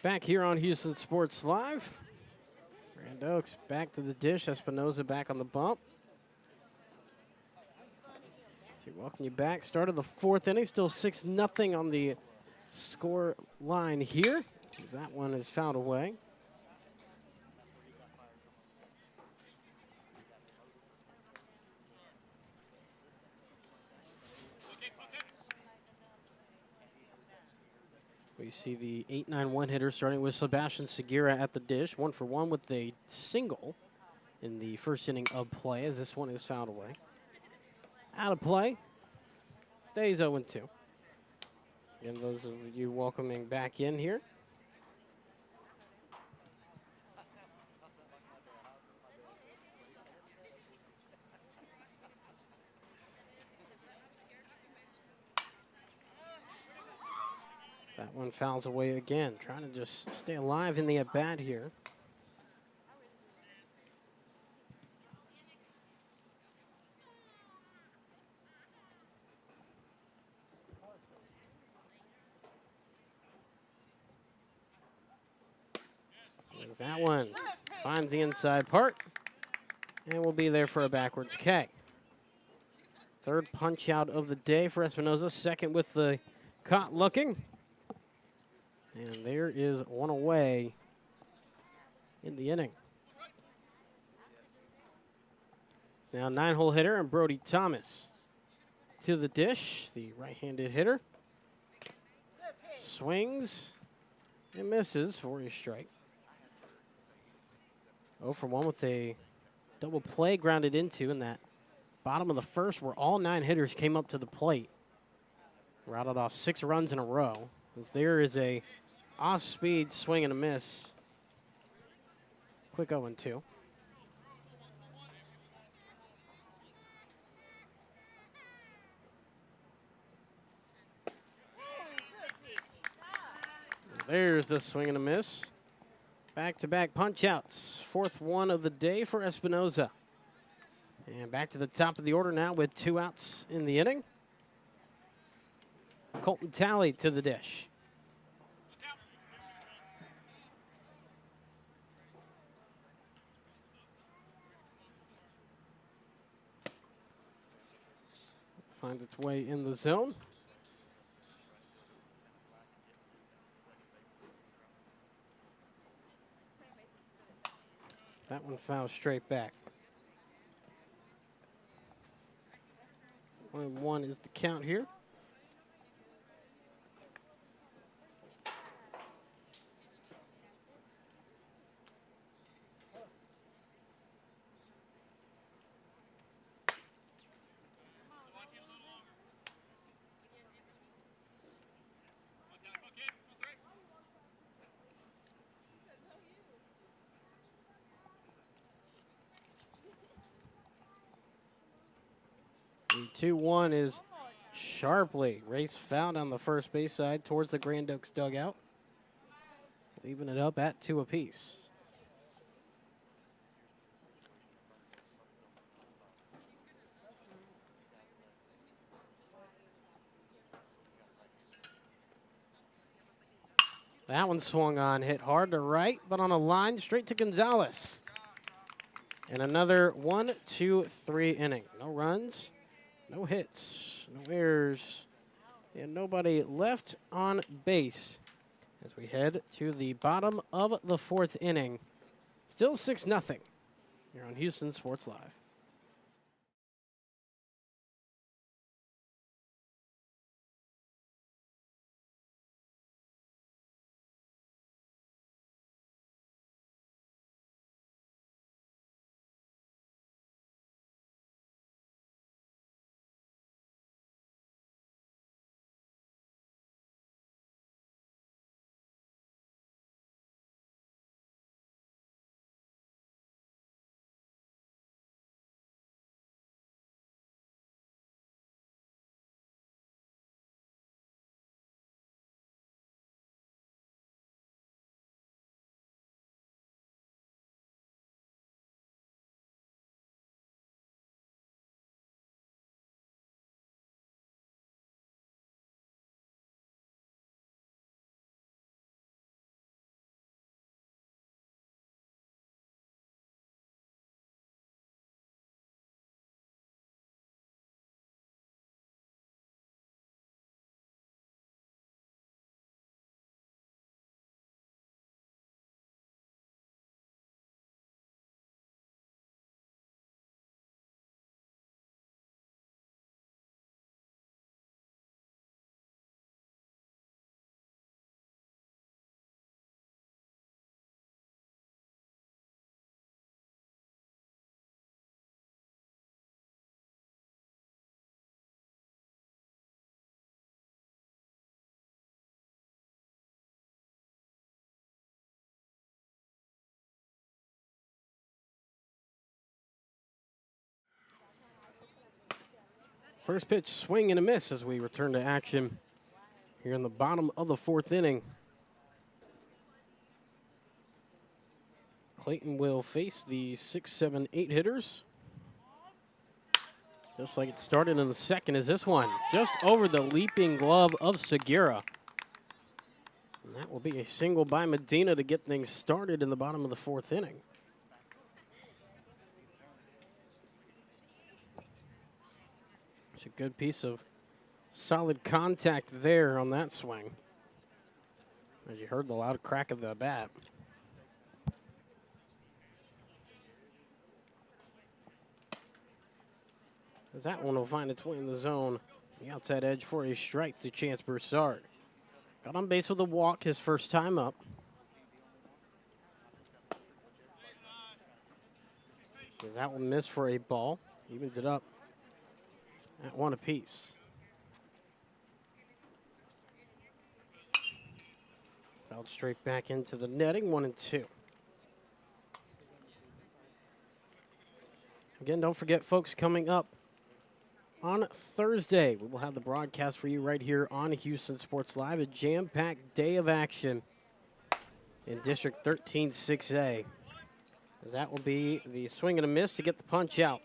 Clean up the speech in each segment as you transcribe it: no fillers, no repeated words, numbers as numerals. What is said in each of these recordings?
Back here on Houston Sports Live. Grand Oaks back to the dish. Espinoza back on the bump. So welcome you back. Start of the fourth inning. Still 6-0 on the score line here. That one is fouled away. We see the 8-9-1 hitter starting with Sebastian Segura at the dish. 1-for-1 with a single in the first inning of play as this one is fouled away. Out of play. Stays 0-2. Again, those of you welcoming back in here. That one fouls away again, trying to just stay alive in the at-bat here. As that one finds the inside part and will be there for a backwards K. Third punch out of the day for Espinoza, second with the caught looking. And there is one away in the inning. It's now 9-hole hitter and Brody Thomas to the dish, the right-handed hitter. Swings and misses for a strike. 0-for-1 with a double play grounded into in that bottom of the first where all 9 hitters came up to the plate. Routed off 6 runs in a row. As there is a off-speed swing and a miss. Quick 0-2. There's the swing and a miss. Back-to-back punch-outs. Fourth one of the day for Espinoza. And back to the top of the order now with 2 outs in the inning. Colton Talley to the dish. Finds its way in the zone. That one fouls straight back. 1-1 is the count here. The 2-1 is sharply race found on the first base side towards the Grand Oaks dugout, leaving it up at 2 apiece. That one swung on, hit hard to right, but on a line straight to Gonzalez. And another 1-2-3 inning. No runs. No hits, no errors, and nobody left on base as we head to the bottom of the fourth inning. Still 6-0 here on Houston Sports Live. First pitch, swing and a miss as we return to action here in the bottom of the 4th inning. Clayton will face the 6, 7, 8 hitters. Just like it started in the 2nd is this one. Just over the leaping glove of Segura. And that will be a single by Medina to get things started in the bottom of the 4th inning. It's a good piece of solid contact there on that swing. As you heard the loud crack of the bat. As that one will find its way in the zone. The outside edge for a strike to Chance Broussard. Got on base with a walk his first time up. As that one missed for a ball. Evens it up at 1 apiece. Fouled straight back into the netting, 1-2. Again, don't forget, folks, coming up on Thursday, we will have the broadcast for you right here on Houston Sports Live. A jam-packed day of action in District 13 6A. As that will be the swing and a miss to get the punch out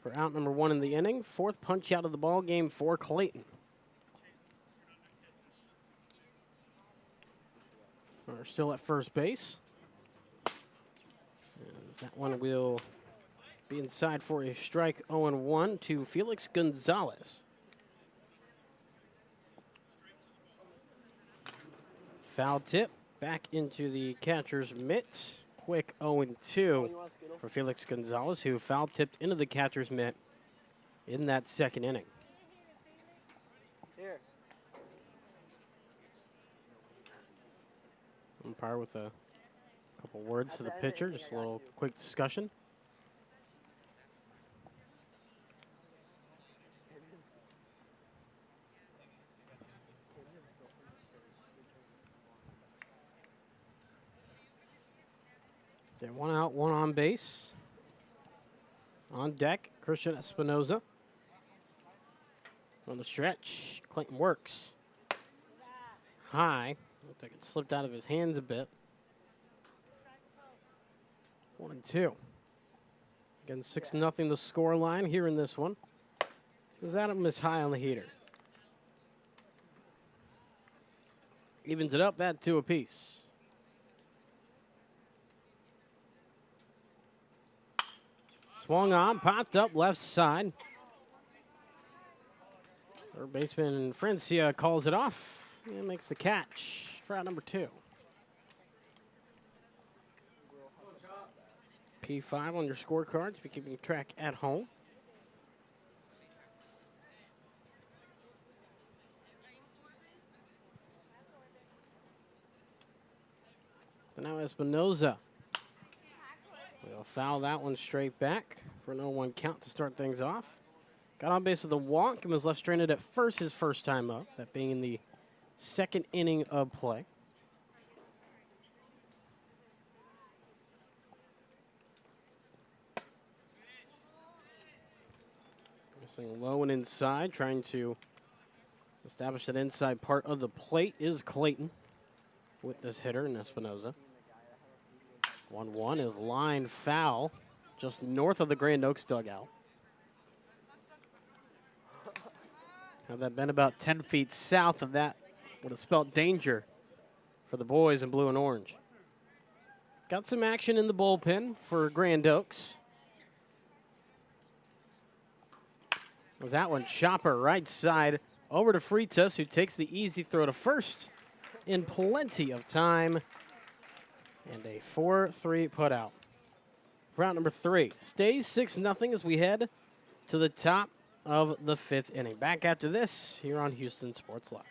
for out number 1 in the inning. 4th punch out of the ball game for Clayton. We're still at first base. As that one will be inside for a strike, 0-1 to Felix Gonzalez. Foul tip back into the catcher's mitt. Quick 0-2 for Felix Gonzalez, who foul tipped into the catcher's mitt in that 2nd inning. Here. Umpire with a couple words to the pitcher, just a little quick discussion. They're 1 out, 1 on base. On deck, Christian Espinoza. On the stretch, Clayton works. High. Looked like it slipped out of his hands a bit. 1-2. Again, 6-0 the score line here in this one. As Adam is high on the heater. Evens it up at 2 apiece. Swung on, popped up left side. Third baseman Francia calls it off and makes the catch for out number 2. P5 on your scorecards to be keeping track at home. And now Espinoza. We'll foul that one straight back for an 0-1 count to start things off. Got on base with a walk and was left stranded at first his first time up, that being in the 2nd inning of play. Missing low and inside, trying to establish that inside part of the plate is Clayton with this hitter in Espinoza. 1-1 is line foul just north of the Grand Oaks dugout. Had that been about 10 feet south of that, would have spelled danger for the boys in blue and orange. Got some action in the bullpen for Grand Oaks. Was that one chopper right side over to Freitas, who takes the easy throw to first in plenty of time. And a 4-3 putout. Round number 3 stays 6-0 as we head to the top of the 5th inning. Back after this here on Houston Sports Live.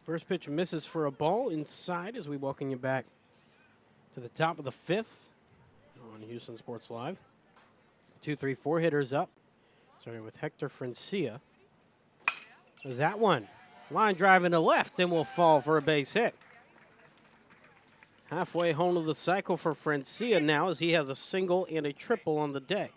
First pitch misses for a ball inside as we welcome you back to the top of the 5th on Houston Sports Live. 2, 3, 4 hitters up. Starting with Hector Francia. There's that one. Line drive into left and will fall for a base hit. Halfway home to the cycle for Francia now as he has a single and a triple on the day.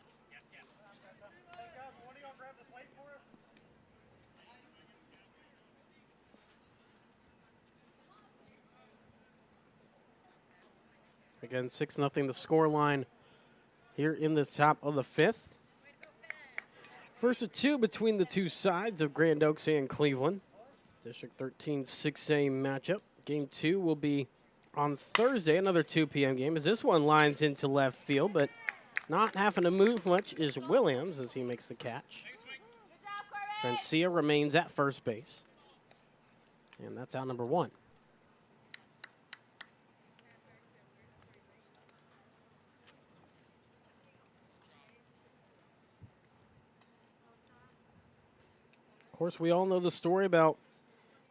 Again, 6-0 the score line here in the top of the 5th. First of 2 between the two sides of Grand Oaks and Cleveland. District 13 6A matchup. Game 2 will be on Thursday, another 2 p.m. game, as this one lines into left field, but not having to move much is Williams as he makes the catch. Francia remains at first base. And that's out number 1. Of course, we all know the story about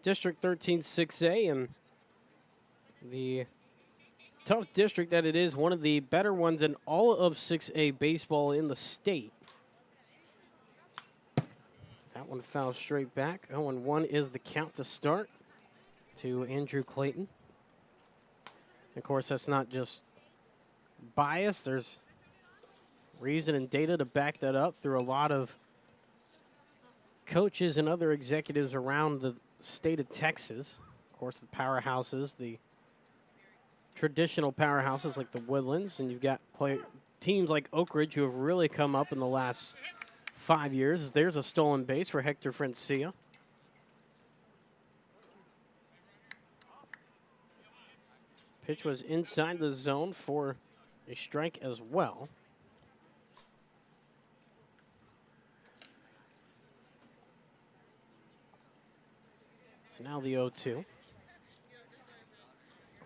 District 13 6A and the tough district that it is, one of the better ones in all of 6A baseball in the state. That one fouls straight back. 0-1 is the count to start to Andrew Clayton. Of course, that's not just bias. There's reason and data to back that up through a lot of coaches and other executives around the state of Texas. Of course, the powerhouses, the traditional powerhouses like the Woodlands, and you've got teams like Oak Ridge who have really come up in the last 5 years. There's a stolen base for Hector Francia. Pitch was inside the zone for a strike as well. So now the 0-2.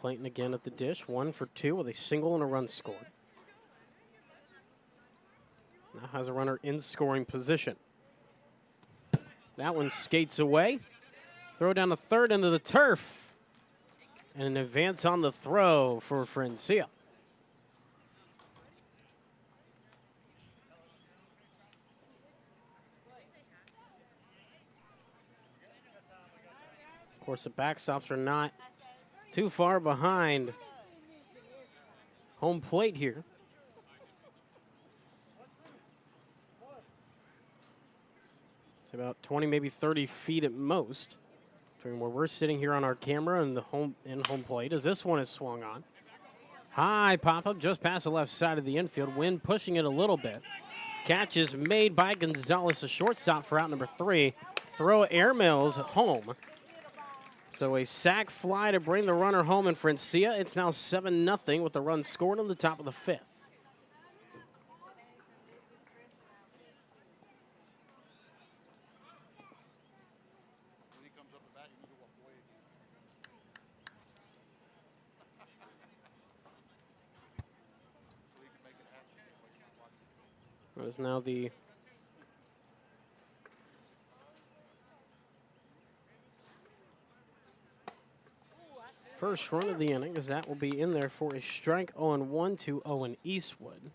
Clayton again at the dish, 1 for 2 with a single and a run scored. Now has a runner in scoring position. That one skates away. Throw down the third into the turf. And an advance on the throw for Francia. Of course, the backstops are not too far behind home plate here. It's about 20, maybe 30 feet at most between where we're sitting here on our camera and the home plate as this one is swung on. High pop-up just past the left side of the infield. Wind pushing it a little bit. Catch is made by Gonzalez, a shortstop for out number 3. Throw airmails home. So a sac fly to bring the runner home in Francia. It's now 7-0 with a run scored on the top of the 5th. It's now the first run of the inning, as that will be in there for a strike. 0-1 to Owen Eastwood.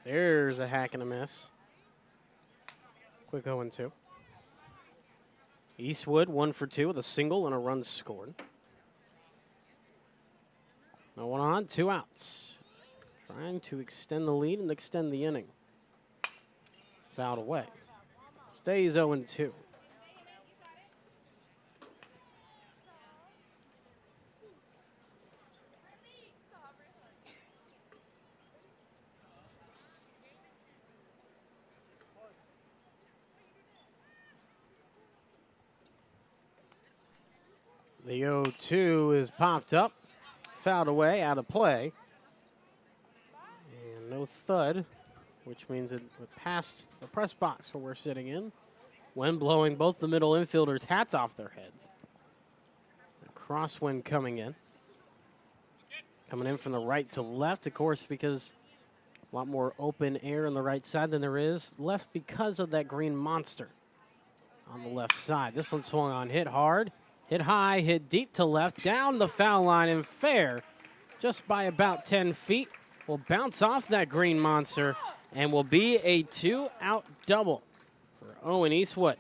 There's a hack and a miss. Quick 0-2. Eastwood 1 for 2 with a single and a run scored. No one on, 2 outs. Trying to extend the lead and extend the inning. Fouled away. Stays 0-2. The 0-2 is popped up. Fouled away, out of play. And no thud, which means it went past the press box where we're sitting in. Wind blowing both the middle infielders' hats off their heads. A crosswind coming in. Coming in from the right to left, of course, because A lot more open air on the right side than there is left because of that green monster on the left side. This one swung on, hit hard, hit high, hit deep to left, down the foul line and fair just by about 10 feet. Will bounce off that green monster and will be a 2-out double for Owen Eastwood.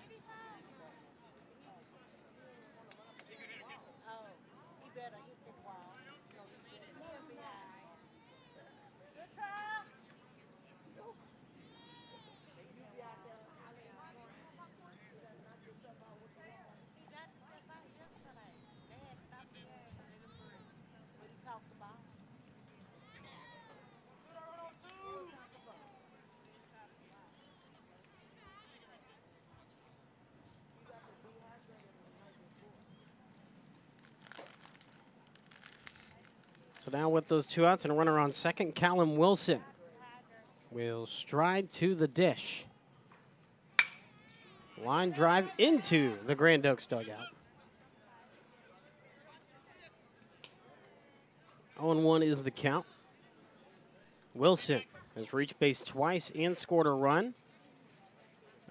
So now with those 2 outs and a runner on second, Callum Wilson will stride to the dish. Line drive into the Grand Oaks dugout. 0-1 is the count. Wilson has reached base twice and scored a run.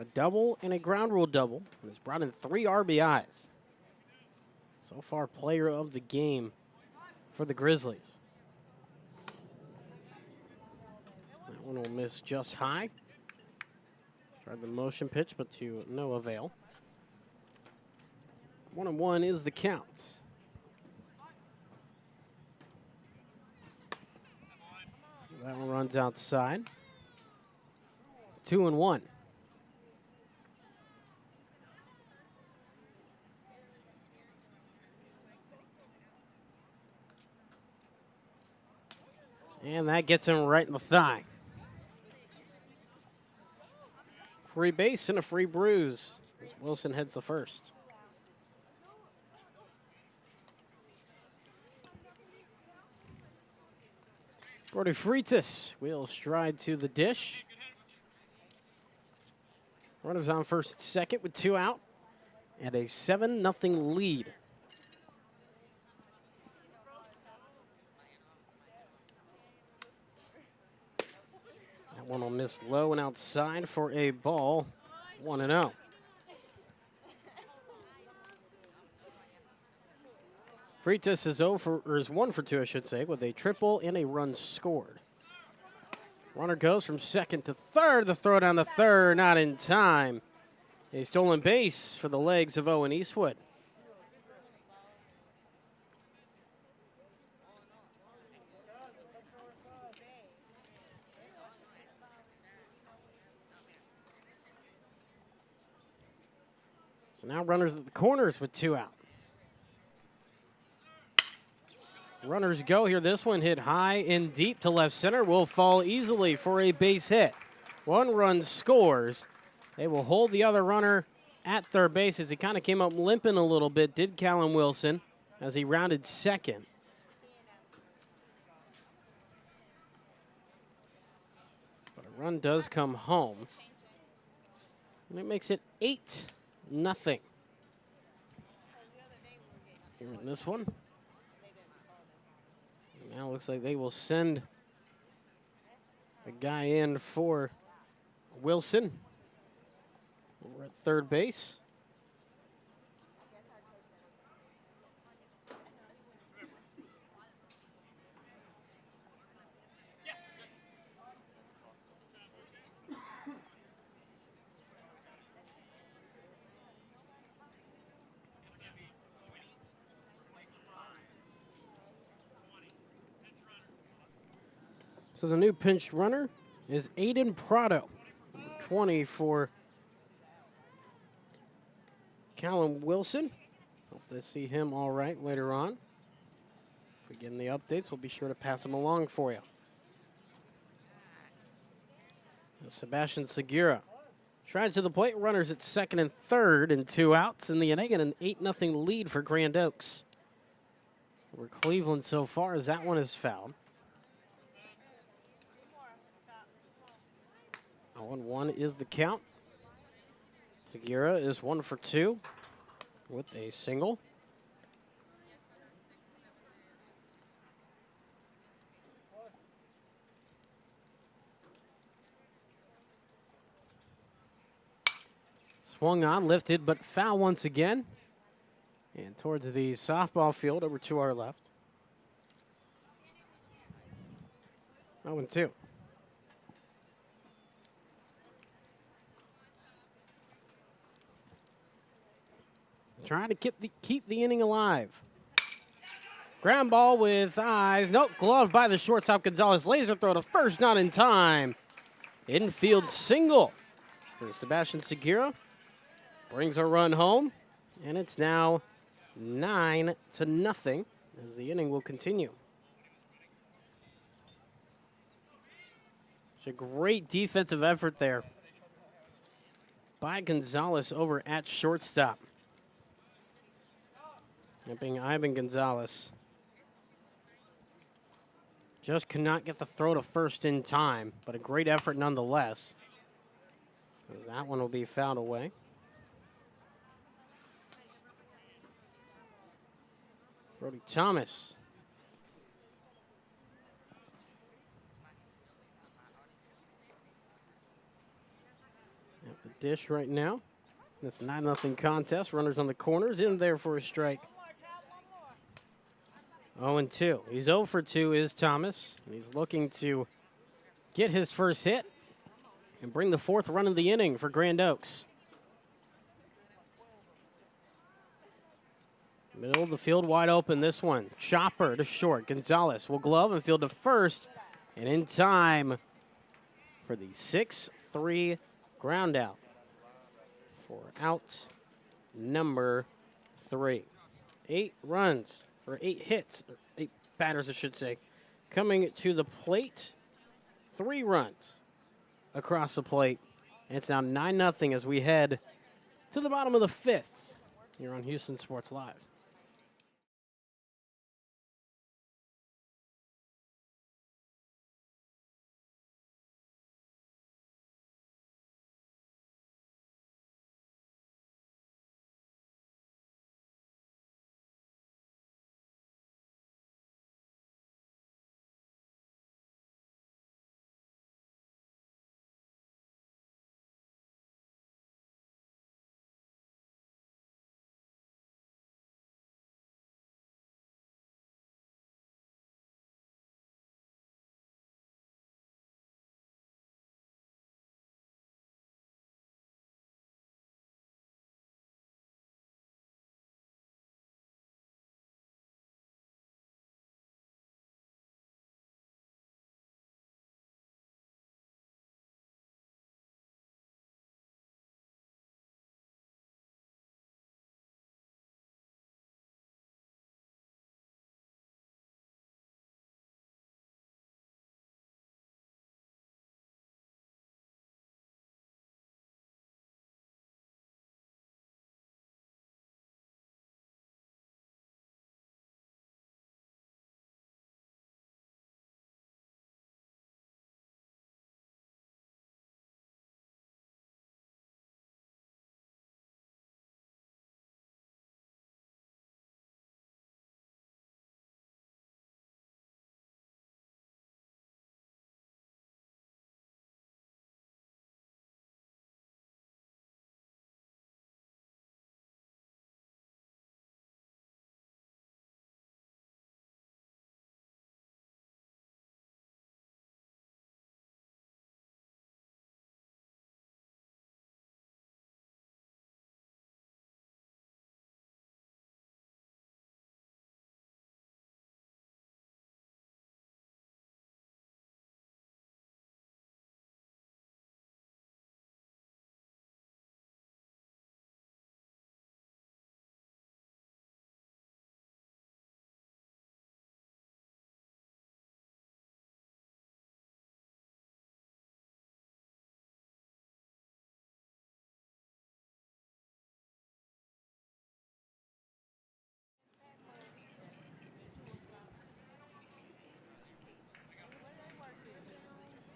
A double and a ground rule double. And has brought in 3 RBIs. So far, player of the game for the Grizzlies. That one will miss just high. Tried the motion pitch, but to no avail. 1-1 is the count. That one runs outside. 2-1. And that gets him right in the thigh. Free base and a free bruise as Wilson heads the first. Gordy Freitas will stride to the dish. Runners on first, second with 2 out and a 7-0 lead. That one will miss low and outside for a ball. 1-0. Freitas is 1 for 2, I should say, with a triple and a run scored. Runner goes from second to third. The throw down the third, not in time. A stolen base for the legs of Owen Eastwood. So now runners at the corners with 2 out. Runners go here. This one hit high and deep to left center. Will fall easily for a base hit. 1 run scores. They will hold the other runner at third base as he kind of came up limping a little bit, did Callum Wilson, as he rounded second. But a run does come home. And it makes it 8-0. Here in this one. Now it looks like they will send a guy in for Wilson. We're at third base. So the new pinched runner is Aiden Prado, 20 for Callum Wilson. Hope to see him all right later on. If we get any updates, we'll be sure to pass them along for you. And Sebastian Segura strides to the plate. Runners at second and third and 2 outs in the inning, and an 8-0 lead for Grand Oaks. We're Cleveland so far as that one is fouled. 0-1 is the count. Segura is 1 for 2 with a single. Swung on, lifted, but foul once again. And towards the softball field over to our left. 0-2. Trying to keep the inning alive. Ground ball with eyes. Nope, gloved by the shortstop Gonzalez. Laser throw to first, not in time. Infield single for Sebastian Segura. Brings a run home, and it's now 9-0 as the inning will continue. It's a great defensive effort there by Gonzalez over at shortstop. That being Ivan Gonzalez. Just could not get the throw to first in time, but a great effort nonetheless. As that one will be fouled away. Brody Thomas. At the dish right now. This 9-0 contest. Runners on the corners. In there for a strike. 0-2. He's 0 for 2 is Thomas. And he's looking to get his first hit and bring the fourth run of the inning for Grand Oaks. Middle of the field wide open, this one. Chopper to short. Gonzalez will glove and field to first. And in time for the 6-3 ground out for out number 3. 8 runs, or 8 hits, or 8 batters I should say, coming to the plate. 3 runs across the plate. And it's now 9-0 as we head to the bottom of the 5th here on Houston Sports Live.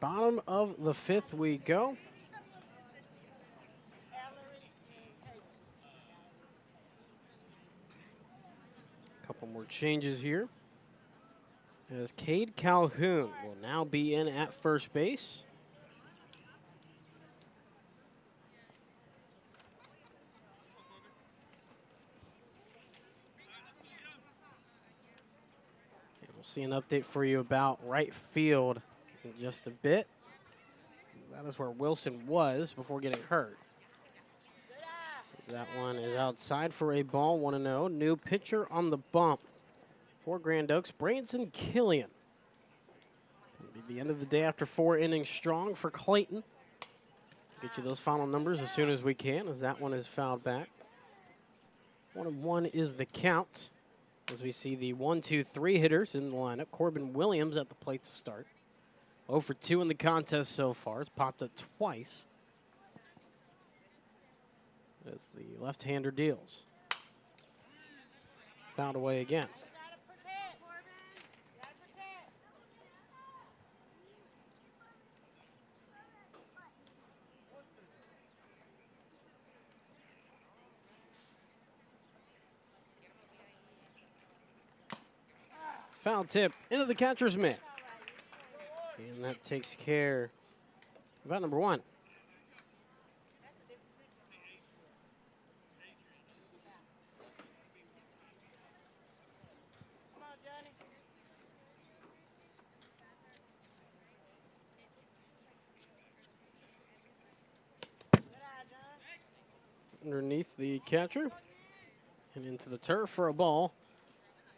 Bottom of the 5th we go. Couple more changes here. As Cade Calhoun will now be in at first base. We'll see an update for you about right field in just a bit. That is where Wilson was before getting hurt. That one is outside for a ball, 1-0. New pitcher on the bump for Grand Oaks, Branson Killian. It'll be the end of the day after 4 innings strong for Clayton. Get you those final numbers as soon as we can, as that one is fouled back. 1-1 is the count, as we see the 1-2-3 hitters in the lineup. Corbin Williams at the plate to start. 0 for 2 in the contest so far. It's popped up twice as the left-hander deals. Fouled away again. Foul tip into the catcher's mitt. And that takes care of out number 1. Underneath the catcher and into the turf for a ball.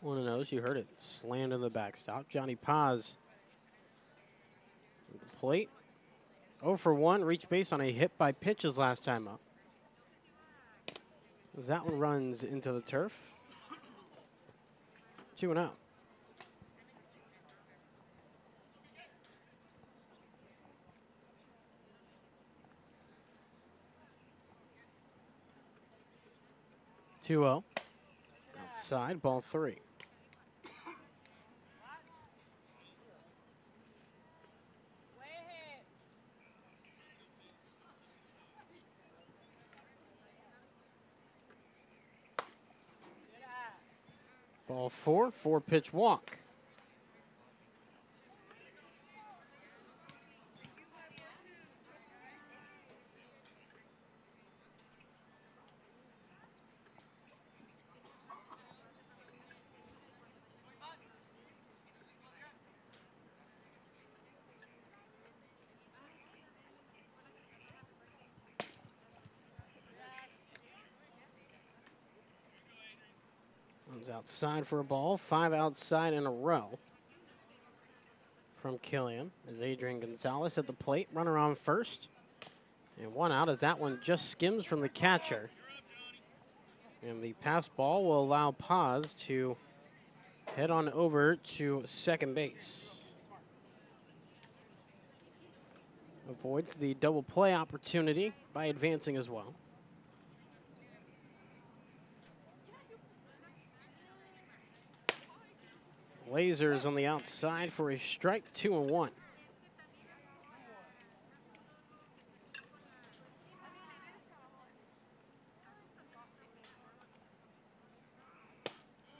1-0, you heard it, slammed in the backstop. Johnny Paz at the plate. 0 for 1, reached base on a hit by pitch his last time up. As that one runs into the turf. 2-0. Outside, ball 3. Ball 4, 4-pitch walk. Outside for a ball, 5 outside in a row from Killian. Is Adrian Gonzalez at the plate, runner on first. And 1 out as that one just skims from the catcher. And the pass ball will allow Paz to head on over to second base. Avoids the double play opportunity by advancing as well. Lasers on the outside for a strike, 2-1.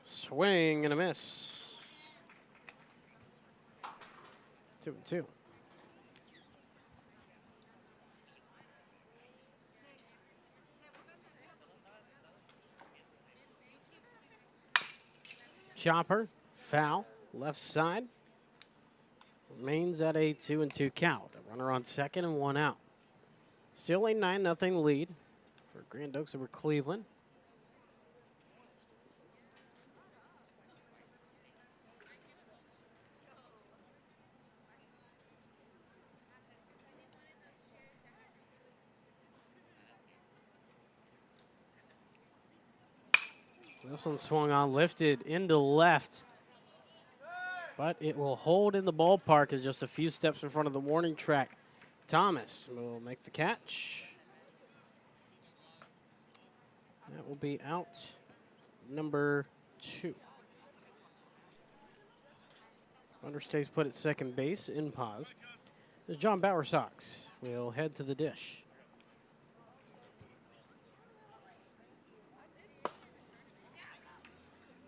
Swing and a miss. 2-2. Chopper. Foul, left side. Remains at a 2-2 count. A runner on second and 1 out. Still a 9-0 lead for Grand Oaks over Cleveland. This one swung on, lifted into left. But it will hold in the ballpark as just a few steps in front of the warning track. Thomas will make the catch. That will be out number 2. Understays put at second base in pause. As John Bowersox will head to the dish.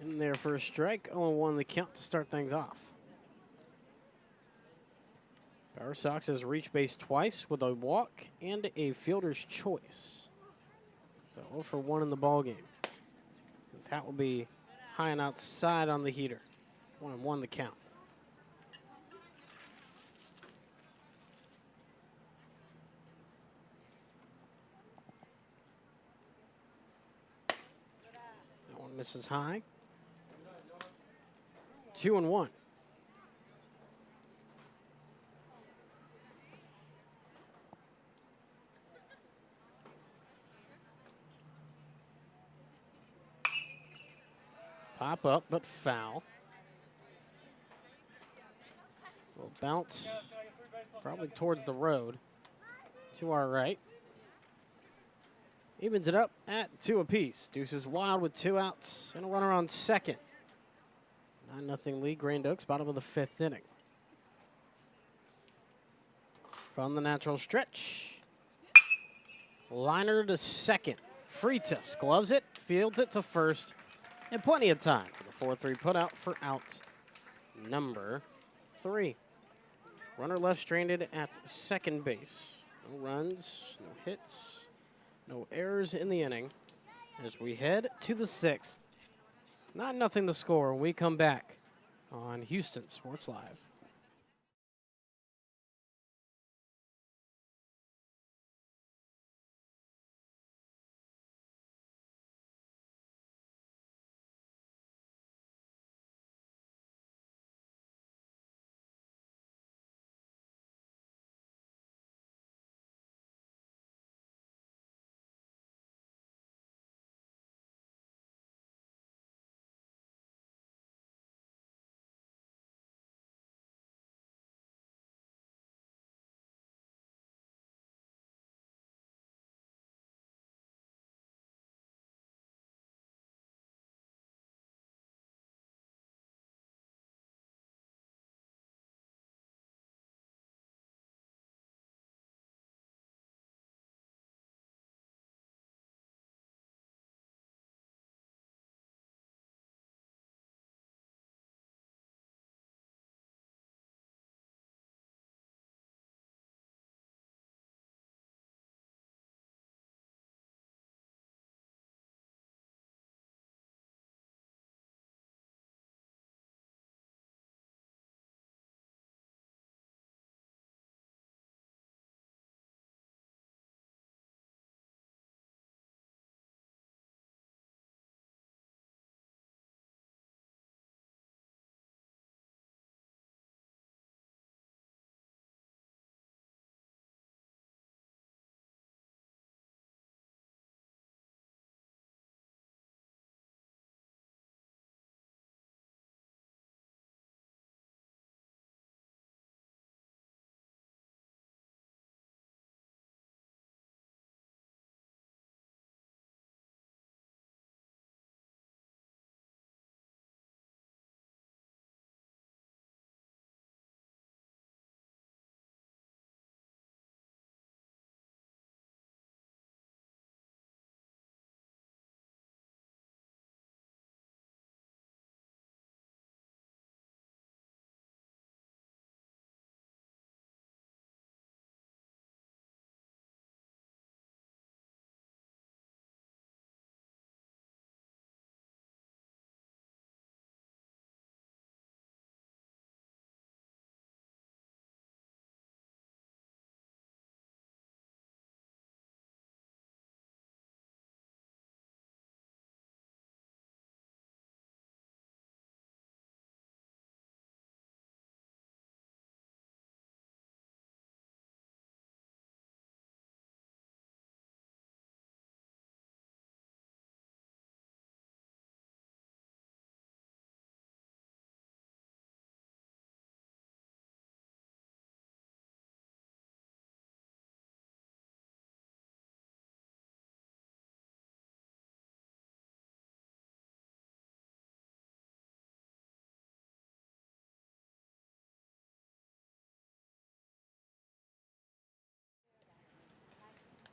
In there for a strike, 0-1 the count to start things off. Bowersox has reached base twice with a walk and a fielder's choice. So 0 for 1 in the ball game. That will be high and outside on the heater. 1-1 the count. That one misses high. 2-1. Pop up, but foul. Will bounce probably towards the road to our right. Evens it up at 2 apiece. Deuces Wild with 2 outs and a runner on second. 9-0 lead, Grand Oaks, bottom of the 5th inning. From the natural stretch. Liner to second. Freitas gloves it, fields it to first, and plenty of time for the 4-3 putout for out number 3. Runner left stranded at second base. No runs, no hits, no errors in the inning as we head to the 6th. 9-0 the score when we come back on Houston Sports Live.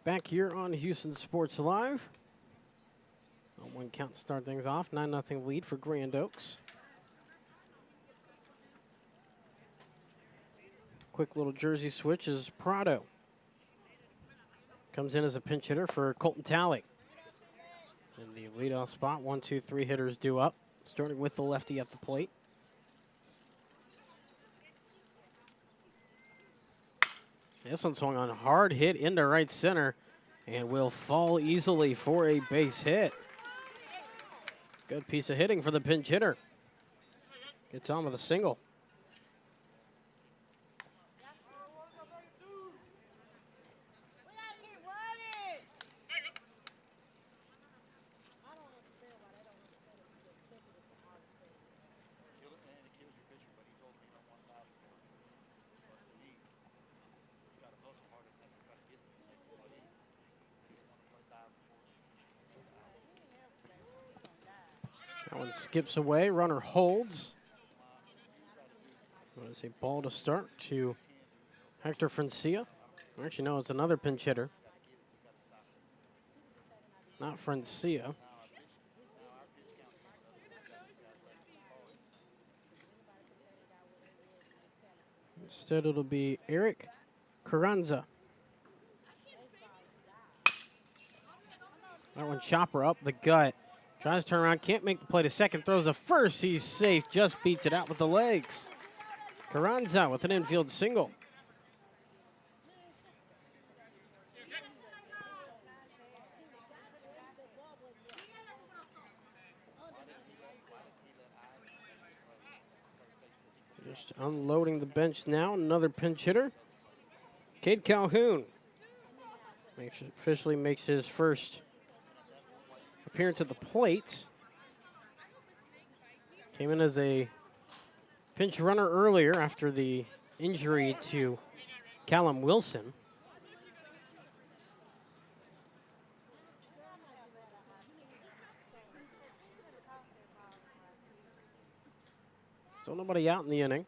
Back here on Houston Sports Live. 1 count to start things off. 9-0 lead for Grand Oaks. Quick little jersey switch as Prado comes in as a pinch hitter for Colton Talley. In the leadoff spot, 1, 2, 3 hitters due up, starting with the lefty at the plate. This one swung on, hard hit into right center and will fall easily for a base hit. Good piece of hitting for the pinch hitter. Gets on with a single. That one skips away, runner holds. Let's see, ball to start to Hector Francia. Actually, no, it's another pinch hitter. Not Francia. Instead, it'll be Eric Carranza. That one chopper up the gut. Tries to turn around, can't make the play to second, throws a first, he's safe, just beats it out with the legs. Carranza with an infield single. Just unloading the bench now, another pinch hitter. Cade Calhoun officially makes his first appearance at the plate. Came in as a pinch runner earlier after the injury to Callum Wilson. Still nobody out in the inning.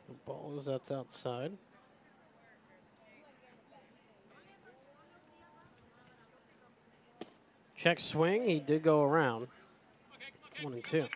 The ball is that's outside. Check swing, he did go around. 1-2.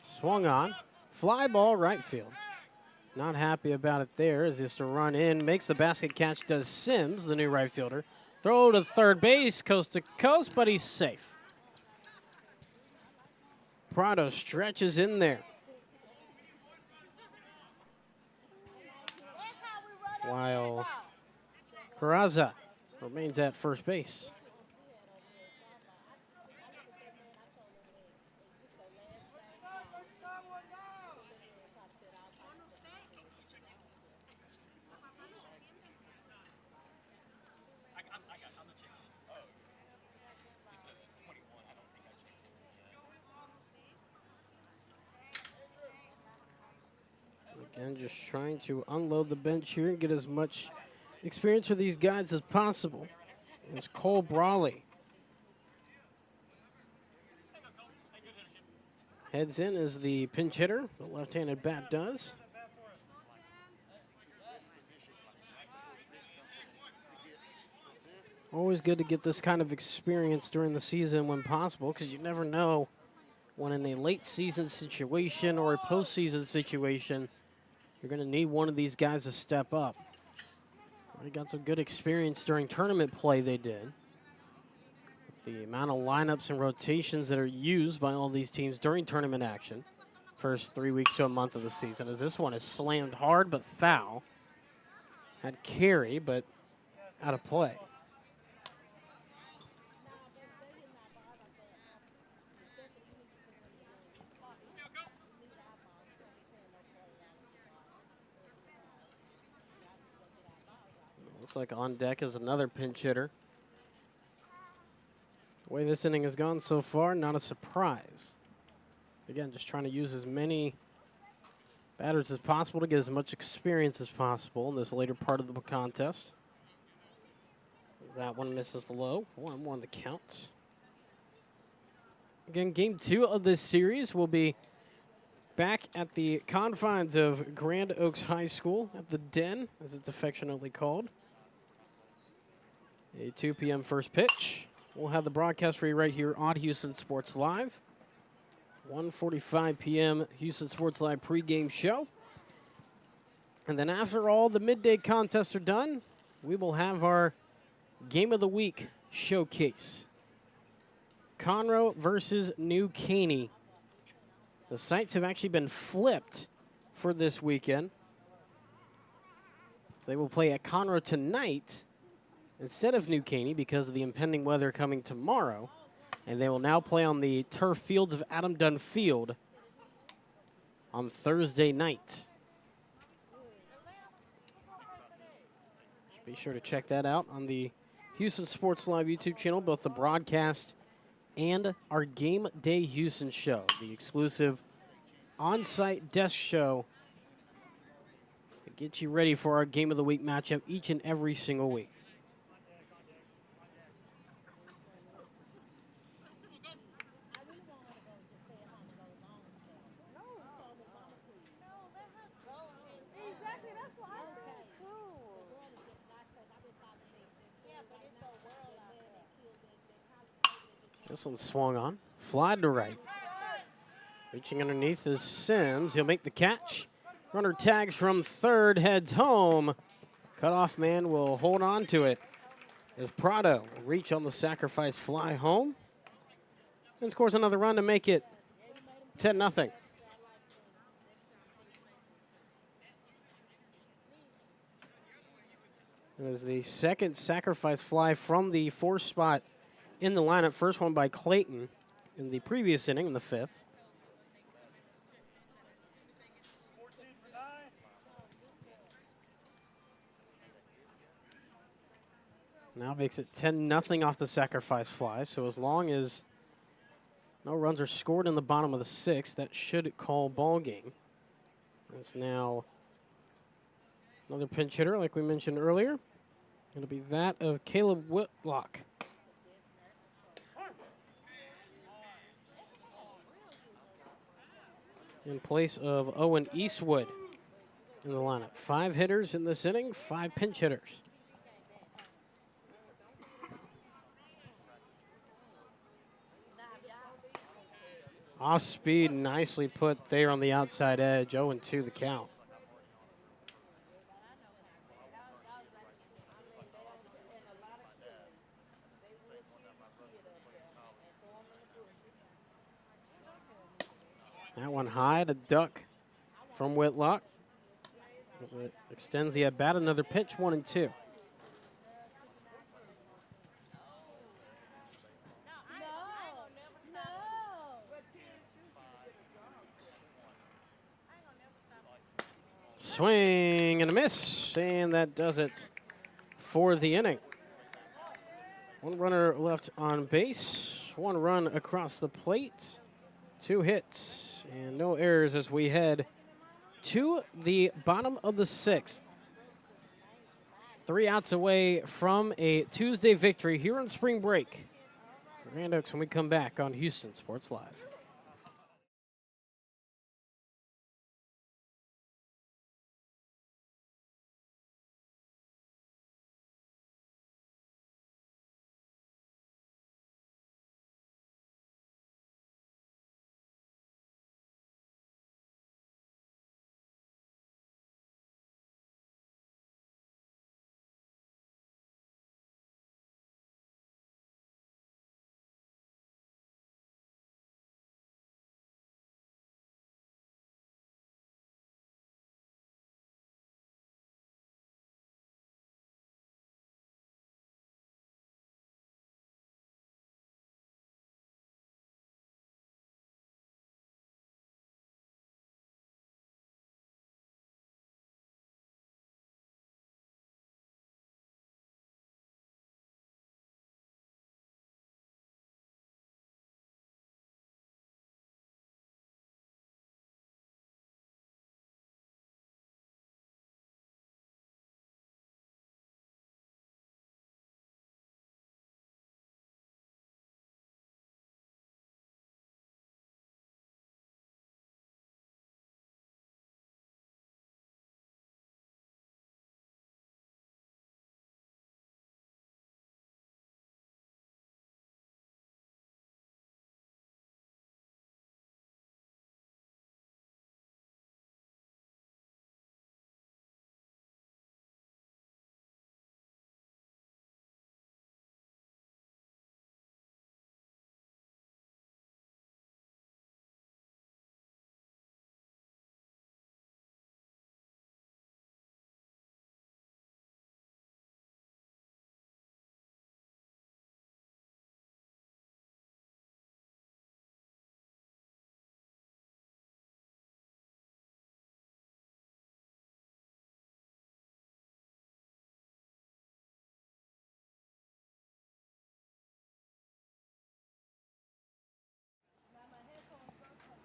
Swung on, fly ball right field. Not happy about it there, as just a run in, makes the basket catch, does Sims, the new right fielder. Throw to third base, coast to coast, but he's safe. Prado stretches in there. While Carranza remains at first base. Again, just trying to unload the bench here and get as much experience for these guys as possible. It's Cole Brawley. Heads in as the pinch hitter, the left-handed bat does. Always good to get this kind of experience during the season when possible, because you never know when in a late season situation or a postseason situation, you're going to need one of these guys to step up. Already got some good experience during tournament play they did. The amount of lineups and rotations that are used by all these teams during tournament action. First 3 weeks to a month of the season, as this one is slammed hard but foul. Had carry, but out of play. Looks like on deck is another pinch hitter. The way this inning has gone so far, not a surprise. Again, just trying to use as many batters as possible to get as much experience as possible in this later part of the contest. That one misses the low. 1-1 the count. Again, game 2 of this series will be back at the confines of Grand Oaks High School at the Den, as it's affectionately called. A 2 p.m. first pitch. We'll have the broadcast for you right here on Houston Sports Live. 1:45 p.m. Houston Sports Live pregame show. And then after all the midday contests are done, we will have our Game of the Week showcase. Conroe versus New Caney. The sites have actually been flipped for this weekend. So they will play at Conroe tonight instead of New Caney because of the impending weather coming tomorrow. And they will now play on the turf fields of Adam Dunn Field on Thursday night. Be sure to check that out on the Houston Sports Live YouTube channel, both the broadcast and our Game Day Houston show, the exclusive on-site desk show to get you ready for our Game of the Week matchup each and every single week. This one swung on, fly to right. Reaching underneath is Sims. He'll make the catch. Runner tags from third, heads home. Cutoff man will hold on to it as Prado will reach on the sacrifice fly home and scores another run to make it 10-0. It was the second sacrifice fly from the fourth spot in the lineup. First one by Clayton in the previous inning in the fifth. Now makes it 10-0 off the sacrifice fly. So as long as no runs are scored in the bottom of the sixth, that should call ball game. It's now another pinch hitter like we mentioned earlier. It'll be that of Caleb Whitlock. In place of Owen Eastwood in the lineup. 5 hitters in this inning, 5 pinch hitters. Off speed, nicely put there on the outside edge. 0-2 the count. That one high to duck from Whitlock. It extends the at-bat. Another pitch, 1-2. Swing and a miss, and that does it for the inning. 1 runner left on base, 1 run across the plate, 2 hits, and no errors as we head to the bottom of the 6th. 3 outs away from a Tuesday victory here on spring break. Grand Oaks when we come back on Houston Sports Live.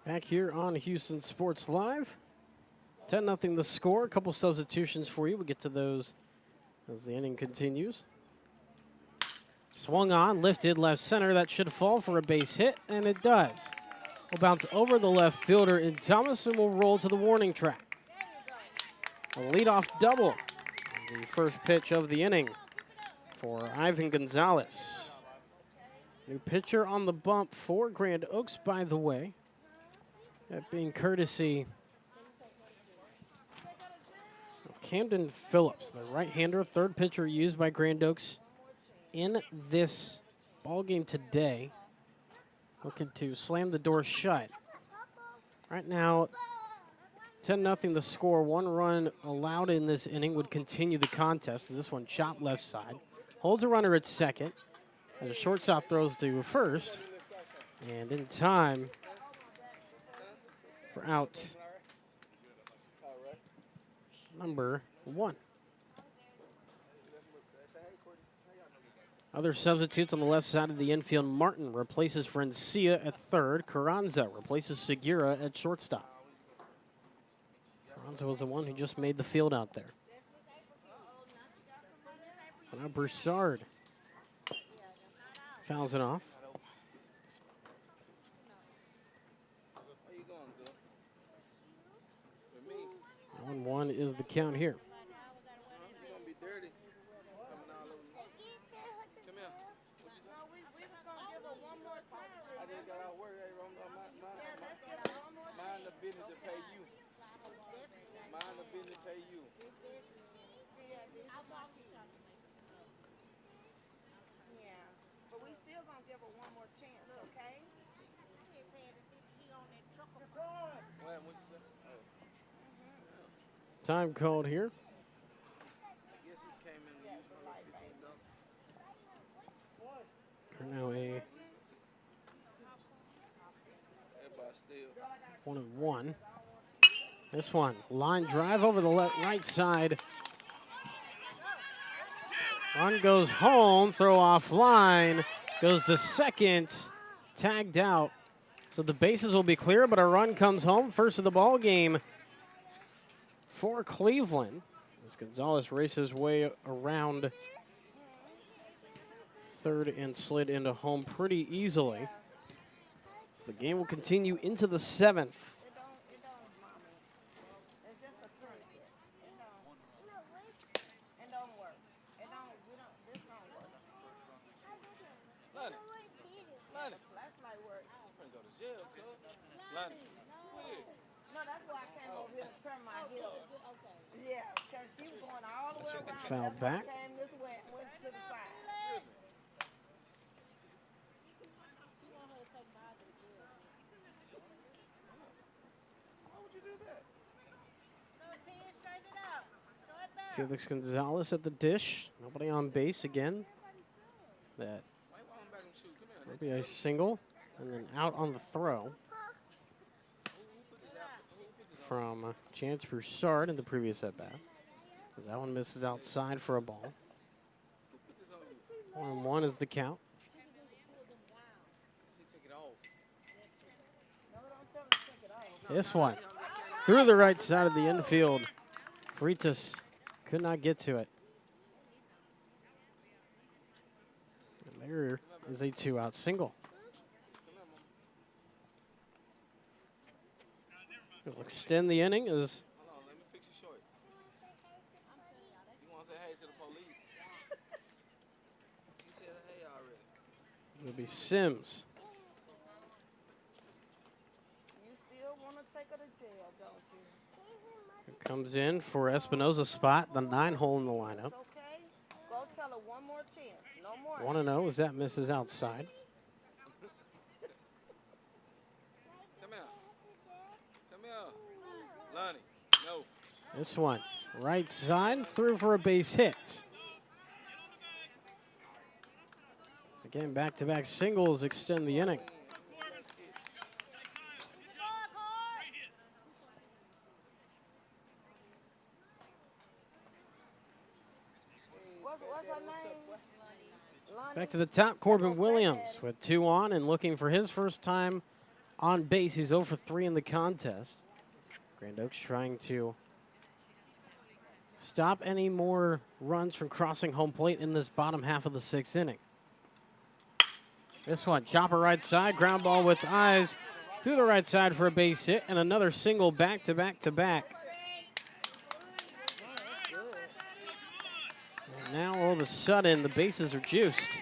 Back here on Houston Sports Live. 10-0 the score. A couple substitutions for you. We'll get to those as the inning continues. Swung on, lifted left center. That should fall for a base hit, and it does. Will bounce over the left fielder in Thomas and will roll to the warning track. A leadoff double. The first pitch of the inning for Ivan Gonzalez. New pitcher on the bump for Grand Oaks, by the way. That being courtesy of Camden Phillips, the right-hander, third pitcher used by Grand Oaks in this ball game today. Looking to slam the door shut. Right now, 10-0 the score. 1 run allowed in this inning would continue the contest. This one chopped left side. Holds a runner at second. As a shortstop throws to first. And in time for out number 1. Other substitutes on the left side of the infield. Martin replaces Francia at third. Carranza replaces Segura at shortstop. Carranza was the one who just made the field out there. So now Broussard fouls it off. 1-1 is the count here. Time called here. Now a 1-1. This one, line drive over the right side. Run goes home, throw off line, goes to second, tagged out. So the bases will be clear, but a run comes home. First of the ball game for Cleveland, as Gonzalez races way around third and slid into home pretty easily. So the game will continue into the 7th. Foul back. Felix Gonzalez at the dish. Nobody on base again. That will be a single, and then out on the throw from Chance Broussard in the previous at-bat. That one misses outside for a ball. 1-1 is the count. This one through the right side of the infield. Freitas could not get to it. And there is a 2-out single. It'll extend the inning as it'll be Sims. It comes in for Espinoza's spot, the 9-hole in the lineup. 1-0 as that misses outside. This one, right side, through for a base hit. Again, back-to-back singles extend the inning. Back to the top, Corbin Williams with 2 on and looking for his first time on base. He's 0 for 3 in the contest. Grand Oaks trying to stop any more runs from crossing home plate in this bottom half of the 6th inning. This one, chopper right side, ground ball with eyes through the right side for a base hit, and another single back to back to back. And now all of a sudden, the bases are juiced.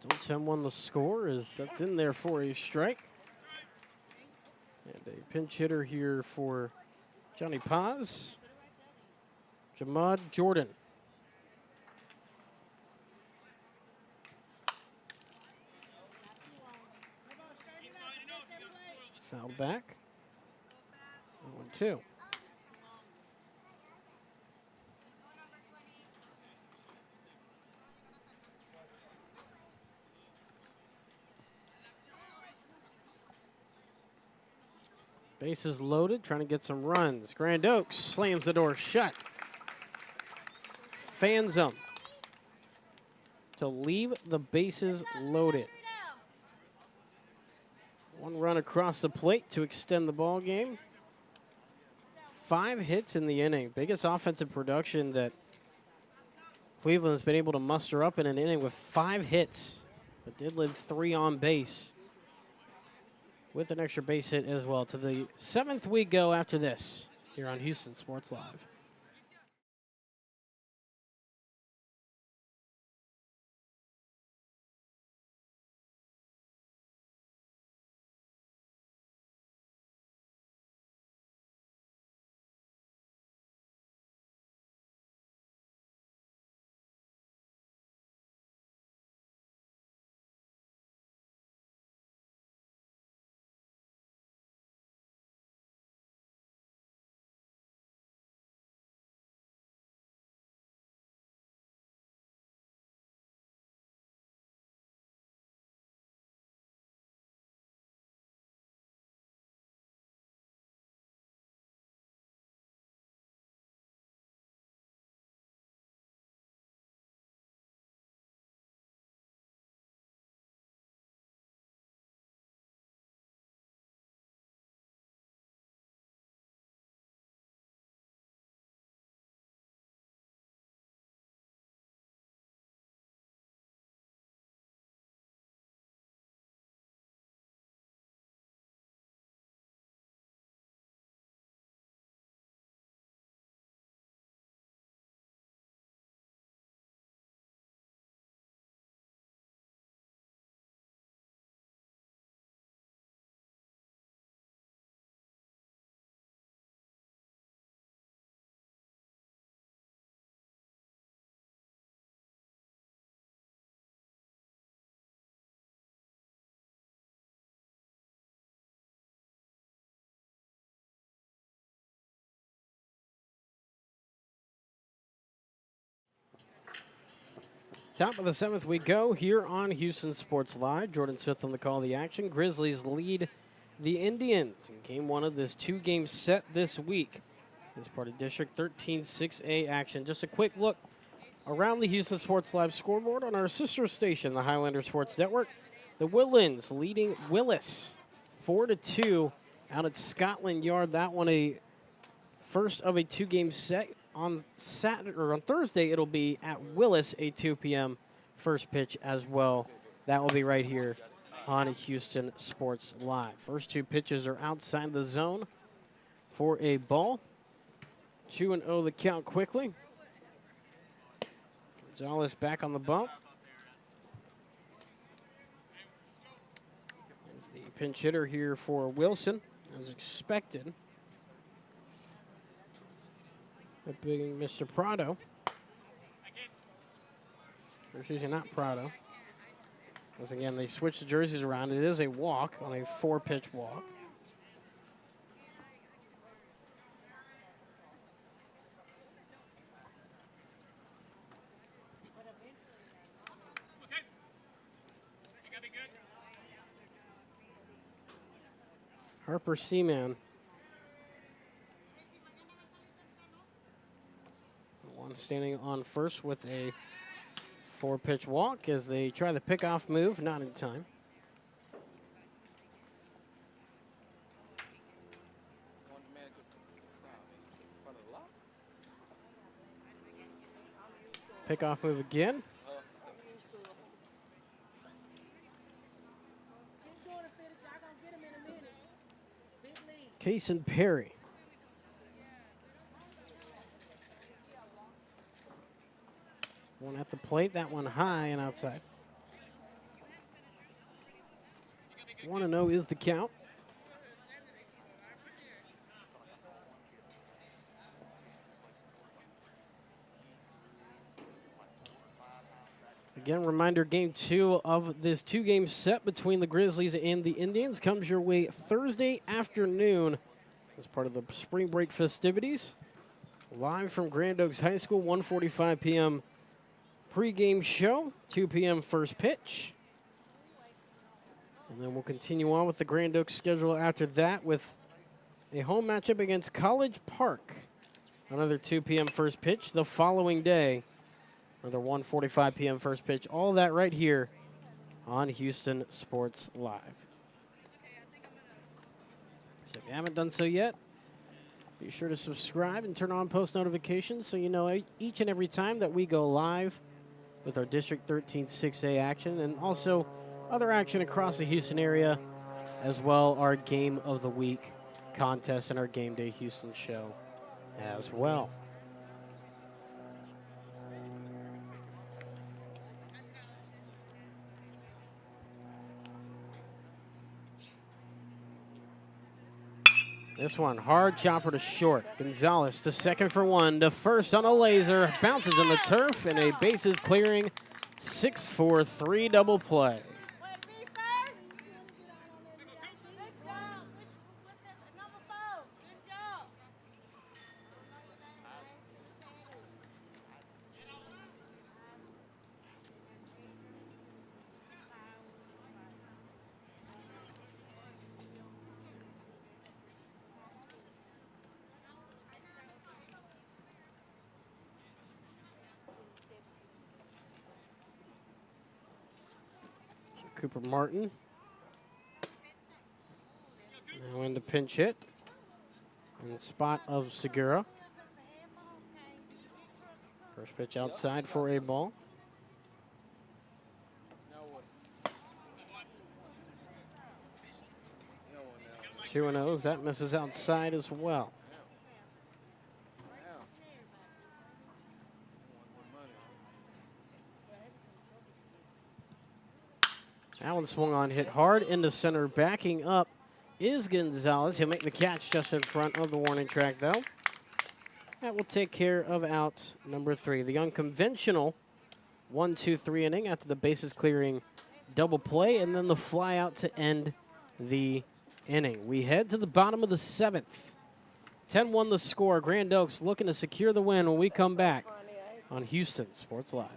Still 10-1 the score, as that's in there for a strike. And a pinch hitter here for Johnny Paz, Jamad Jordan. Foul back. 1-2. Bases loaded, trying to get some runs. Grand Oaks slams the door shut. Fans them to leave the bases loaded. 1 run across the plate to extend the ball game. 5 hits in the inning. Biggest offensive production that Cleveland has been able to muster up in an inning with 5 hits, but did leave 3 on base with an extra base hit as well. To the 7th we go after this here on Houston Sports Live. Top of the 7th we go here on Houston Sports Live. Jordan Smith on the call of the action. Grizzlies lead the Indians in game 1 of this 2-game set this week as part of District 13 6A action. Just a quick look around the Houston Sports Live scoreboard on our sister station, the Highlander Sports Network. The Woodlands leading Willis 4-2 out at Scotland Yard. That one a first of a 2-game set. On Saturday or on Thursday, it'll be at Willis, a 2 p.m. first pitch as well. That will be right here on Houston Sports Live. First 2 pitches are outside the zone for a ball. 2-0 the count quickly. Gonzalez back on the bump. As the pinch hitter here for Wilson, as expected. Being Mr. Prado. Or excuse me, not Prado. Once again, they switch the jerseys around. It is a walk on a 4-pitch walk. Harper Seaman. One standing on first with a 4-pitch walk as they try the pickoff move, not in time. Pickoff move again. Kason Perry. One at the plate, that one high and outside. 1-0 is the count. Again, reminder, game 2 of this 2-game set between the Grizzlies and the Indians comes your way Thursday afternoon as part of the spring break festivities. Live from Grand Oaks High School, 1:45 p.m. pregame show, 2 p.m. first pitch. And then we'll continue on with the Grand Oaks schedule after that with a home matchup against College Park. Another 2 p.m. first pitch the following day. Another 1:45 p.m. first pitch. All that right here on Houston Sports Live. So if you haven't done so yet, be sure to subscribe and turn on post notifications so you know each and every time that we go live with our District 13 6A action and also other action across the Houston area, as well our Game of the Week contest and our Game Day Houston show as well. This one, hard chopper to short. Gonzalez to second for one, to first on a laser, bounces in the turf, and a bases clearing 6-4-3 double play. Cooper Martin now into pinch hit in the spot of Segura. First pitch outside for a ball. Two and O's, that misses outside as well. That one swung on, hit hard into center. Backing up is Gonzalez. He'll make the catch just in front of the warning track, though. That will take care of out number 3. The unconventional 1-2-3 inning after the bases clearing double play, and then the fly out to end the inning. We head to the bottom of the 7th. 10-1 the score. Grand Oaks looking to secure the win when we come back on Houston Sports Live.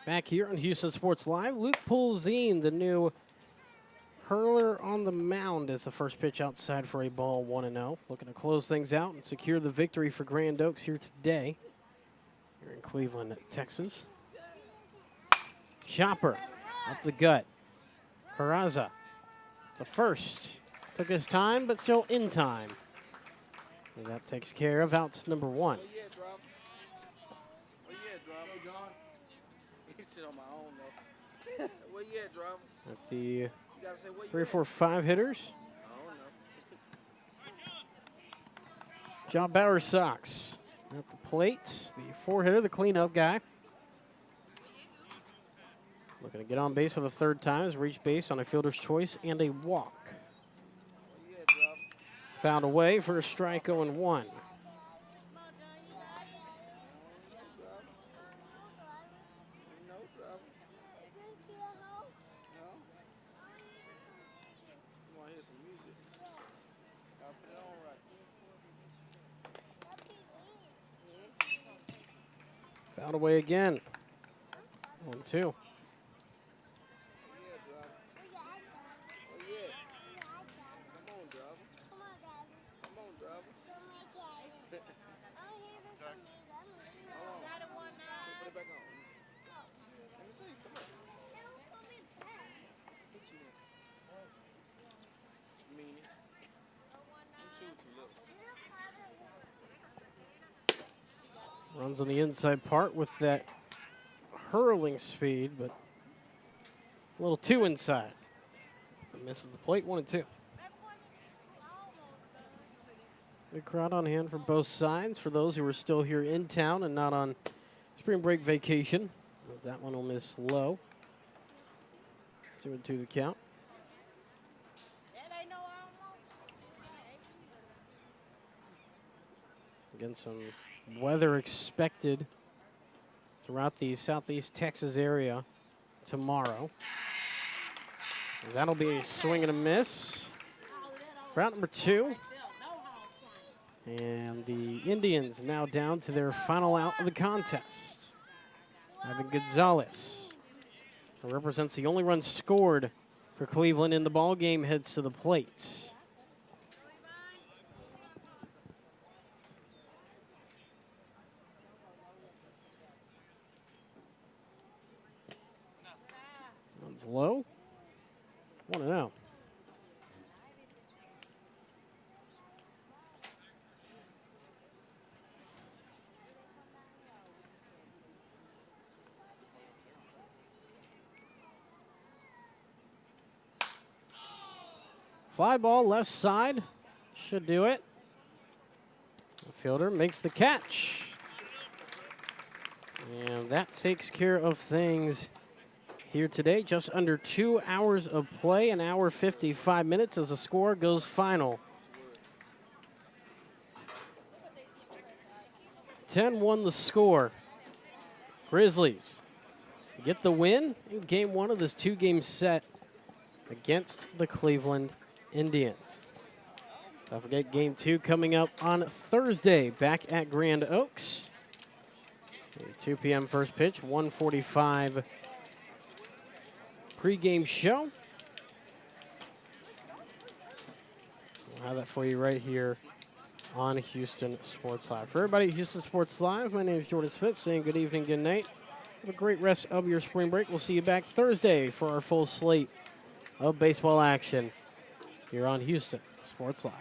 Back here on Houston Sports Live, Luke Pulzine, the new hurler on the mound, as the first pitch outside for a ball 1-0. Looking to close things out and secure the victory for Grand Oaks here today, here in Cleveland, Texas. Chopper up the gut. Carraza, the first. Took his time, but still in time. And that takes care of out number 1. At the 3, 4, 5 hitters. John Bauer Sox at the plate. The 4 hitter, the cleanup guy. Looking to get on base for the 3rd time, has reached base on a fielder's choice and a walk. Found a way for a strike 0-1. Found a way again. 1-2. Runs on the inside part with that hurling speed, but a little too inside. So misses the plate, 1-2. Big crowd on hand for both sides for those who are still here in town and not on spring break vacation, as that one will miss low. 2-2 the count. Again, some weather expected throughout the southeast Texas area tomorrow. As that'll be a swing and a miss for out number 2. And the Indians now down to their final out of the contest. Ivan Gonzalez, who represents the only run scored for Cleveland in the ball game, heads to the plate. Runs low. 1-0. Fly ball left side. Should do it. The fielder makes the catch. And that takes care of things here today. Just under 2 hours of play, an hour 55 minutes as the score goes final. 10-1 the score. Grizzlies get the win in game 1 of this 2-game set against the Cleveland Indians. Don't forget game 2 coming up on Thursday back at Grand Oaks. A 2 p.m. first pitch, 1:45 pregame show. We'll have that for you right here on Houston Sports Live. For everybody at Houston Sports Live, my name is Jordan Smith saying good evening, good night. Have a great rest of your spring break. We'll see you back Thursday for our full slate of baseball action here on Houston Sports Live.